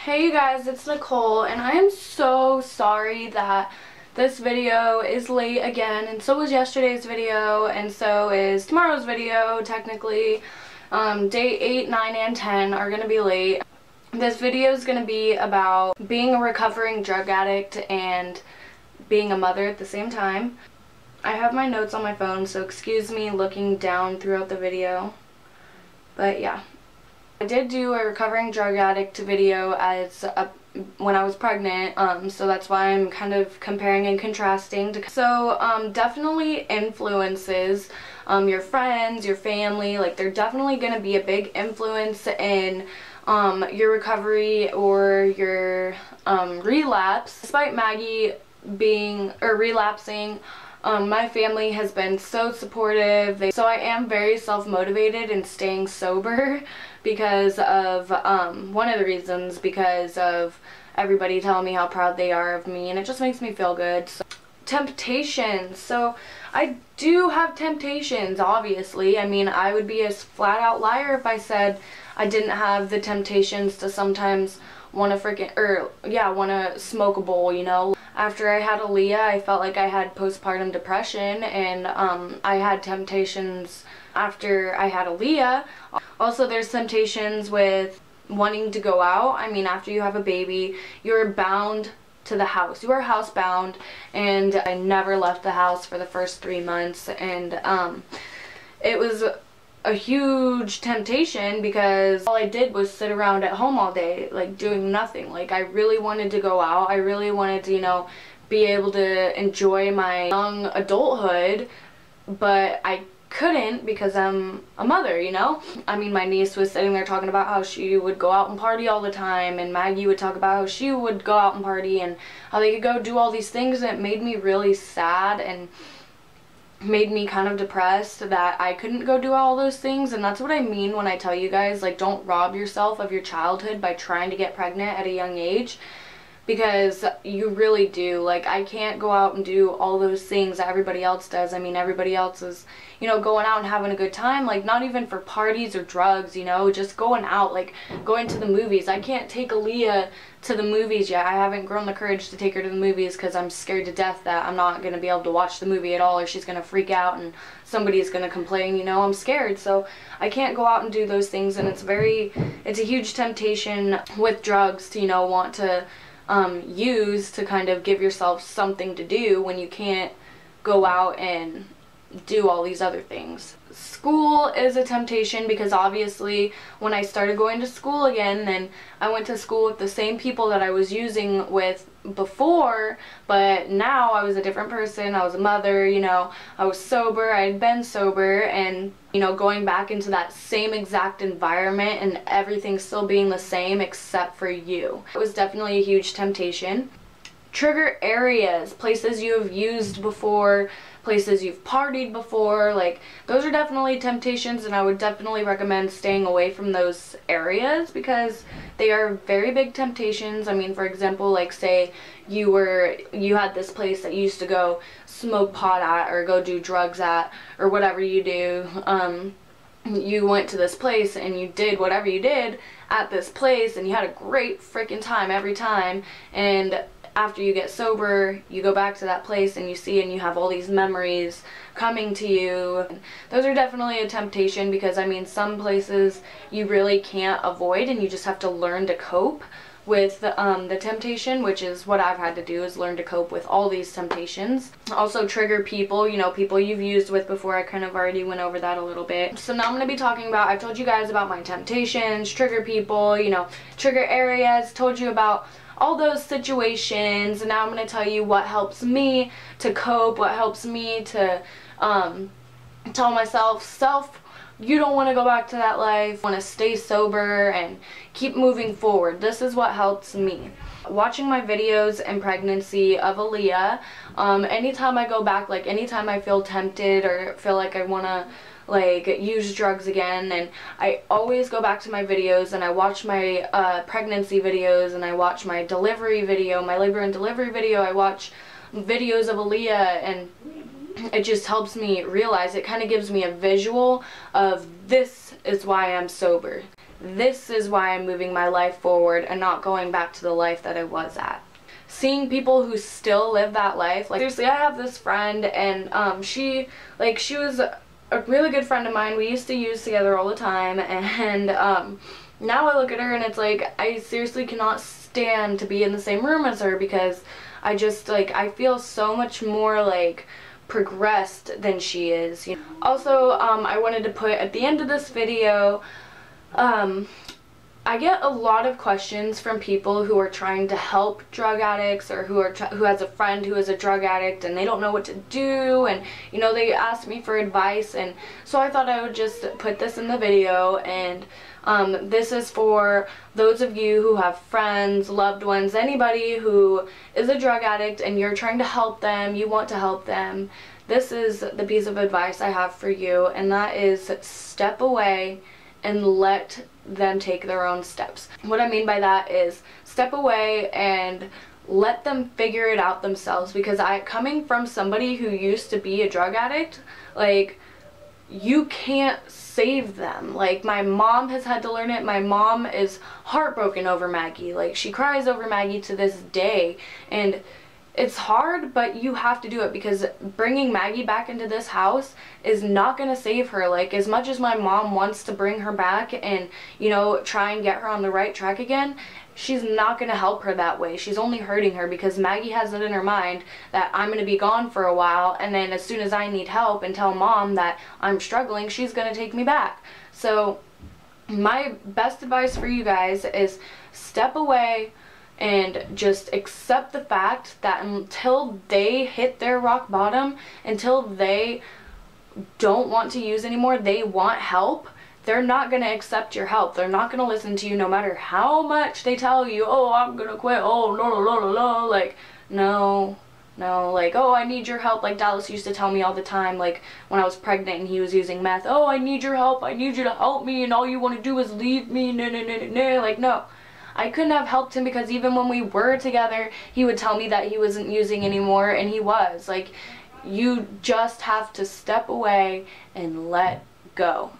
Hey you guys, it's Nicole, and I am so sorry that this video is late again, and so was yesterday's video, and so is tomorrow's video, technically. Day 8, 9, and 10 are going to be late. This video is going to be about being a recovering drug addict and being a mother at the same time. I have my notes on my phone, so excuse me looking down throughout the video, but yeah. I did do a recovering drug addict video when I was pregnant, so that's why I'm kind of comparing and contrasting. Definitely influences your friends, your family, like they're definitely going to be a big influence in your recovery or your relapse. Despite Maggie relapsing, my family has been so supportive. So I am very self-motivated in staying sober because of, one of the reasons, because of everybody telling me how proud they are of me, and it just makes me feel good. So, temptations. So I do have temptations, obviously. I mean, I would be a flat out liar if I said I didn't have the temptations to sometimes want to smoke a bowl, you know. After I had Aaliyah, I felt like I had postpartum depression, and I had temptations after I had Aaliyah. Also, there's temptations with wanting to go out. I mean, after you have a baby, you're bound to the house. You are housebound, and I never left the house for the first 3 months, and it was a huge temptation because all I did was sit around at home all day, like doing nothing. Like, I really wanted to go out. I really wanted to, you know, be able to enjoy my young adulthood, but I couldn't because I'm a mother, you know? I mean, my niece was sitting there talking about how she would go out and party all the time, and Maggie would talk about how she would go out and party and how they could go do all these things, and it made me really sad and made me kind of depressed that I couldn't go do all those things. And that's what I mean when I tell you guys, like, don't rob yourself of your childhood by trying to get pregnant at a young age, because you really do. Like, I can't go out and do all those things that everybody else does. I mean, everybody else is, you know, going out and having a good time, like, not even for parties or drugs, you know, just going out, like going to the movies. I can't take Aaliyah to the movies yet. I haven't grown the courage to take her to the movies because I'm scared to death that I'm not going to be able to watch the movie at all, or she's going to freak out and somebody is going to complain, you know. I'm scared, so I can't go out and do those things, and it's a huge temptation with drugs to, you know, want to use to kind of give yourself something to do when you can't go out and do all these other things. School is a temptation because obviously when I started going to school again, then I went to school with the same people that I was using with before, but now I was a different person. I was a mother, you know, I was sober, I had been sober, and, you know, going back into that same exact environment and everything still being the same except for you. It was definitely a huge temptation. Trigger areas, places you have used before, places you've partied before, like, those are definitely temptations, and I would definitely recommend staying away from those areas because they are very big temptations. I mean, for example, like, say you had this place that you used to go smoke pot at or go do drugs at or whatever you do. You went to this place and you did whatever you did at this place, and you had a great freaking time every time, and after you get sober, you go back to that place and you have all these memories coming to you. Those are definitely a temptation because, I mean, some places you really can't avoid and you just have to learn to cope with the temptation, which is what I've had to do, is learn to cope with all these temptations. Also, trigger people, you know, people you've used with before. I kind of already went over that a little bit. So now I'm going to be talking about, I've told you guys about my temptations, trigger people, you know, trigger areas, told you about all those situations, and now I'm going to tell you what helps me to cope, what helps me to tell myself, you don't want to go back to that life, want to stay sober and keep moving forward. This is what helps me. Watching my videos in pregnancy of Aaliyah, anytime I go back, like anytime I feel tempted or feel like I want to like use drugs again, and I always go back to my videos and I watch my pregnancy videos, and I watch my delivery video, my labor and delivery video, I watch videos of Aaliyah, and it just helps me realize, it kind of gives me a visual of this is why I'm sober. this is why I'm moving my life forward and not going back to the life that I was at. Seeing people who still live that life, like seriously, I have this friend, and she was a really good friend of mine. We used to use together all the time, and now I look at her and it's like I seriously cannot stand to be in the same room as her, because I just I feel so much more like progressed than she is, you know? Also, I wanted to put at the end of this video, I get a lot of questions from people who are trying to help drug addicts, or who has a friend who is a drug addict and they don't know what to do, and you know, they ask me for advice, and so I thought I would just put this in the video. And this is for those of you who have friends, loved ones, anybody who is a drug addict and you're trying to help them, you want to help them. This is the piece of advice I have for you, and that is step away and let them take their own steps. What I mean by that is step away and let them figure it out themselves, because coming from somebody who used to be a drug addict, like, you can't save them. Like, my mom has had to learn it. My mom is heartbroken over Maggie. Like, she cries over Maggie to this day, and it's hard, but you have to do it, because bringing Maggie back into this house is not going to save her. Like, as much as my mom wants to bring her back and, you know, try and get her on the right track again, she's not going to help her that way. She's only hurting her, because Maggie has it in her mind that I'm going to be gone for a while, and then as soon as I need help and tell mom that I'm struggling, she's going to take me back. So my best advice for you guys is step away and just accept the fact that until they hit their rock bottom, until they don't want to use anymore, they want help, they're not going to accept your help. They're not going to listen to you no matter how much they tell you, oh, I'm going to quit, oh, no, no, no, no, no. Like, no, like, oh, I need your help. Like Dallas used to tell me all the time, like when I was pregnant and he was using meth, oh, I need your help, I need you to help me, and all you want to do is leave me, no, no, no, no, no. Like, no. I couldn't have helped him, because even when we were together, he would tell me that he wasn't using anymore, and he was. Like, you just have to step away and let go.